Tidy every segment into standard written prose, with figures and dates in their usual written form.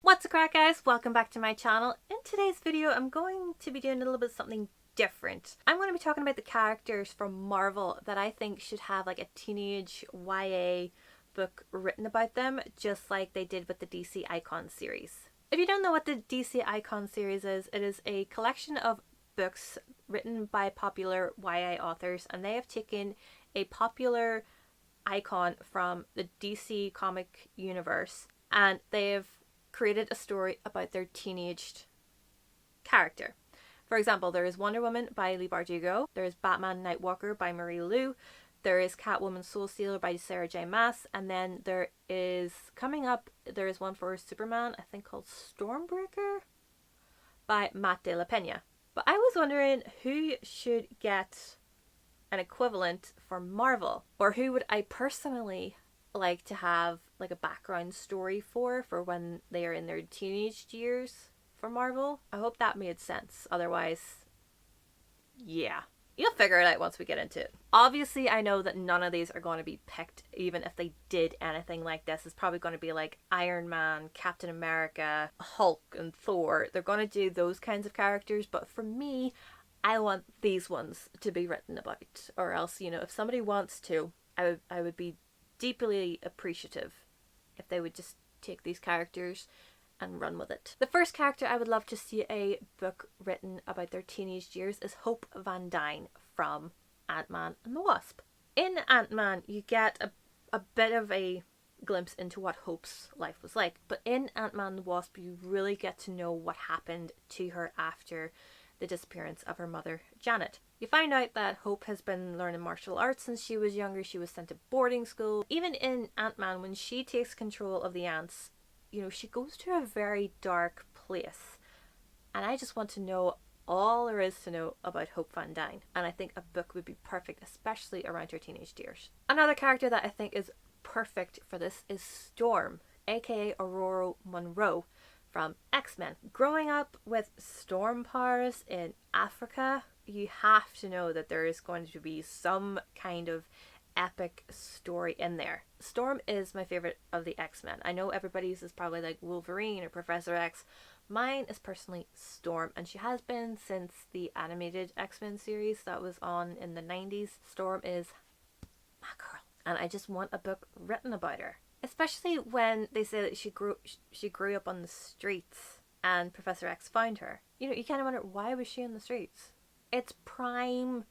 What's the crack, guys? Welcome back to my channel. In today's video I'm going to be doing a little bit something different. I'm going to be talking about the characters from Marvel that I think should have like a teenage YA book written about them, just like they did with the DC Icon series. If you don't know what the DC Icon series is, it is a collection of books written by popular YA authors, and they have taken a popular icon from the DC comic universe and they have created a story about their teenaged character. For example, there is Wonder Woman by Leigh Bardugo, there is Batman Nightwalker by Marie Lu, there is Catwoman Soul Stealer by Sarah J Maas, and then there is, coming up, there is one for Superman, I think called Stormbreaker, by Matt De La Pena. But I was wondering who should get an equivalent for Marvel, or who would I personally like to have like a background story for when they are in their teenage years for Marvel. I hope that made sense. Otherwise, yeah, you'll figure it out once we get into it. Obviously, I know that none of these are going to be picked. Even if they did anything like this, it's probably going to be like Iron Man, Captain America, Hulk, and Thor. They're going to do those kinds of characters, but for me, I want these ones to be written about. Or else, you know, if somebody wants to, I would be deeply appreciative if they would just take these characters and run with it. The first character I would love to see a book written about their teenage years is Hope Van Dyne from Ant-Man and the Wasp. In Ant-Man, you get a bit of a glimpse into what Hope's life was like, but in Ant-Man and the Wasp, you really get to know what happened to her after the disappearance of her mother, Janet. You find out that Hope has been learning martial arts since she was younger. She was sent to boarding school. Even in Ant-Man, when she takes control of the ants, you know, she goes to a very dark place. And I just want to know all there is to know about Hope Van Dyne. And I think a book would be perfect, especially around her teenage years. Another character that I think is perfect for this is Storm, aka Aurora Monroe from X-Men. Growing up with storm powers in Africa, you have to know that there is going to be some kind of epic story in there. Storm is my favorite of the X-Men. I know everybody's is probably like Wolverine or Professor X. Mine is personally Storm, and she has been since the animated X-Men series that was on in the 90s. Storm is my girl, and I just want a book written about her. Especially when they say that she grew up on the streets and Professor X found her. You know, you kind of wonder, why was she on the streets? It's prime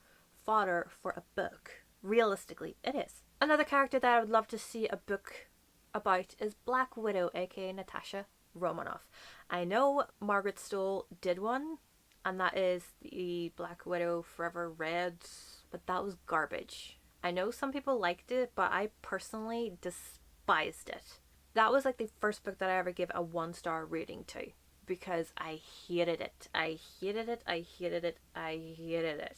fodder for a book. Realistically, it is. Another character that I would love to see a book about is Black Widow, aka Natasha Romanoff. I know Margaret Stohl did one, and that is the Black Widow Forever Red, but that was garbage. I know some people liked it, but I personally despised it. That was like the first book that I ever gave a 1-star rating to, because I hated it. I hated it. I hated it. I hated it.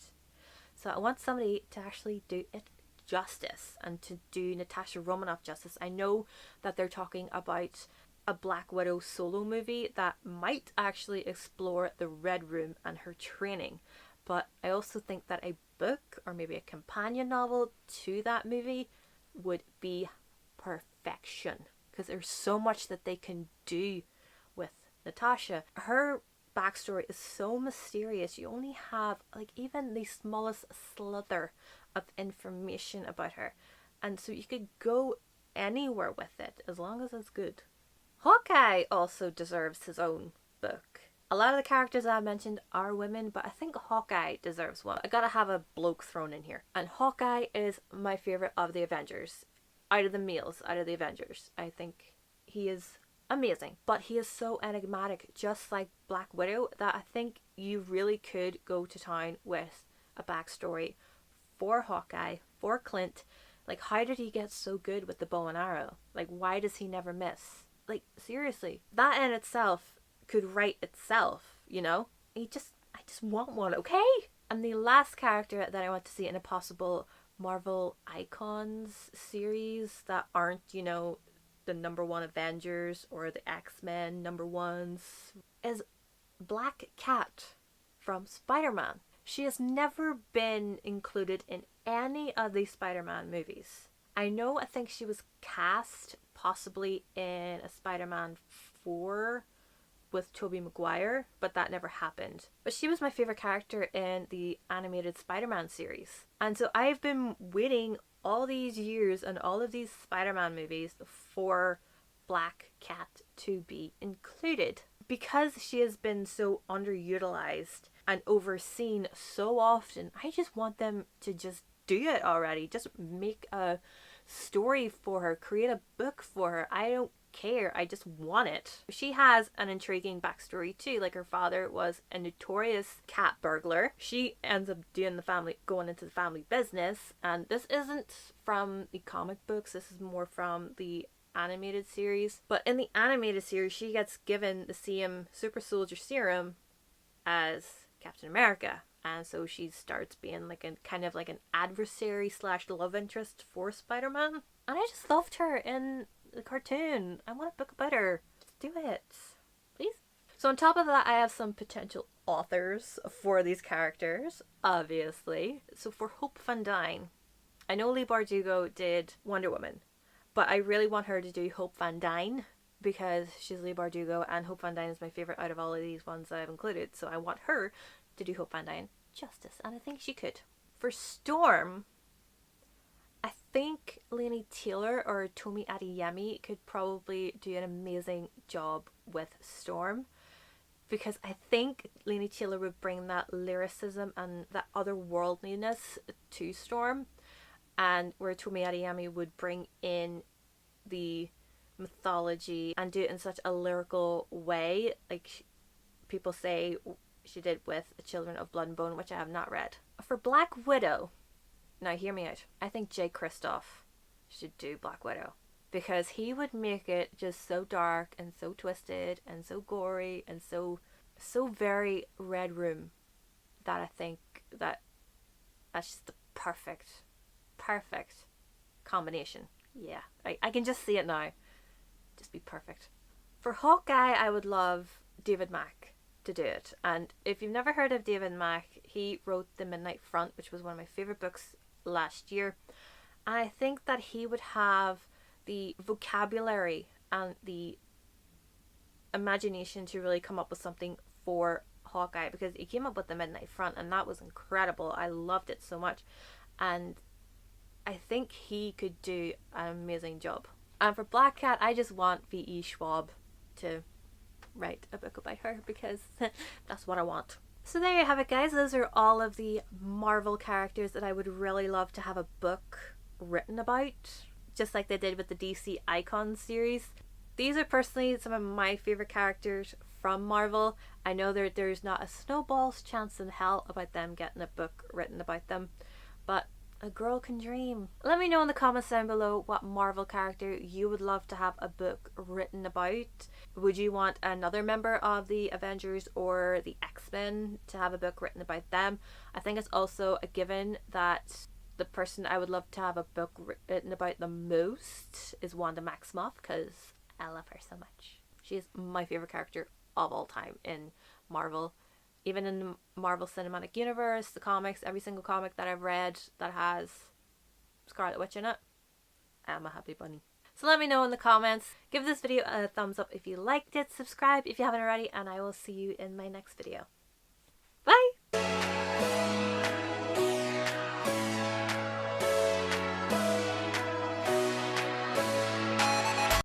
So I want somebody to actually do it justice and to do Natasha Romanoff justice. I know that they're talking about a Black Widow solo movie that might actually explore the Red Room and her training, but I also think that a book or maybe a companion novel to that movie would be perfection, because there's so much that they can do with Natasha. Her backstory is so mysterious. You only have like even the smallest slither of information about her, and so you could go anywhere with it as long as it's good. Hawkeye also deserves his own book. A lot of the characters I mentioned are women, but I think Hawkeye deserves one. I gotta have a bloke thrown in here, and Hawkeye is my favorite of the Avengers. Out of the males, out of the Avengers, I think he is amazing, but he is so enigmatic, just like Black Widow, that I think you really could go to town with a backstory for Hawkeye, for Clint. Like, how did he get so good with the bow and arrow? Like, why does he never miss? Like, seriously, that in itself could write itself, you know? I just want one, okay? And the last character that I want to see in a possible Marvel Icons series that aren't, you know, the #1 Avengers or the X-Men #1s is Black Cat from Spider-Man. She has never been included in any of the Spider-Man movies. I think she was cast possibly in a Spider-Man 4 with Tobey Maguire, but that never happened. But she was my favorite character in the animated Spider-Man series. And so I've been waiting all these years and all of these Spider-Man movies for Black Cat to be included. Because she has been so underutilized and overseen so often, I just want them to just do it already. Just make a story for her, create a book for her. I don't care, I just want it. She has an intriguing backstory too. Like, her father was a notorious cat burglar. She ends up going into the family business, and this isn't from the comic books, this is more from the animated series. But in the animated series, she gets given the same super soldier serum as Captain America, and so she starts being like a kind of like an adversary slash love interest for Spider-Man. And I just loved her in the cartoon. I want a book about her. Just do it, please. So on top of that, I have some potential authors for these characters, obviously. So for Hope Van Dyne, I know Leigh Bardugo did Wonder Woman, but I really want her to do Hope Van Dyne because she's Leigh Bardugo, and Hope Van Dyne is my favourite out of all of these ones that I've included. So I want her to do Hope Van Dyne justice, and I think she could. For Storm, I think Laini Taylor or Tomi Adeyemi could probably do an amazing job with Storm, because I think Laini Taylor would bring that lyricism and that otherworldliness to Storm, and where Tomi Adeyemi would bring in the mythology and do it in such a lyrical way, like people say she did with Children of Blood and Bone, which I have not read. For Black Widow, now hear me out, I think Jay Kristoff should do Black Widow, because he would make it just so dark and so twisted and so gory and so very Red Room that I think that's just the perfect combination. Yeah, I can just see it now. Just be perfect. For Hawkeye, I would love David Mack to do it. And if you've never heard of David Mack, he wrote The Midnight Front, which was one of my favourite books last year. And I think that he would have the vocabulary and the imagination to really come up with something for Hawkeye, because he came up with The Midnight Front and that was incredible. I loved it so much, and I think he could do an amazing job. And for Black Cat, I just want V.E. Schwab to write a book about her, because that's what I want. So there you have it, guys. Those are all of the Marvel characters that I would really love to have a book written about, just like they did with the DC Icons series. These are personally some of my favourite characters from Marvel. I know there's not a snowball's chance in hell about them getting a book written about them, but a girl can dream. Let me know in the comments down below what Marvel character you would love to have a book written about. Would you want another member of the Avengers or the X-Men to have a book written about them? I think it's also a given that the person I would love to have a book written about the most is Wanda Maximoff, because I love her so much. She is my favourite character of all time in Marvel. Even in the Marvel Cinematic Universe, the comics, every single comic that I've read that has Scarlet Witch in it, I'm a happy bunny. So let me know in the comments. Give this video a thumbs up if you liked it. Subscribe if you haven't already, and I will see you in my next video. Bye!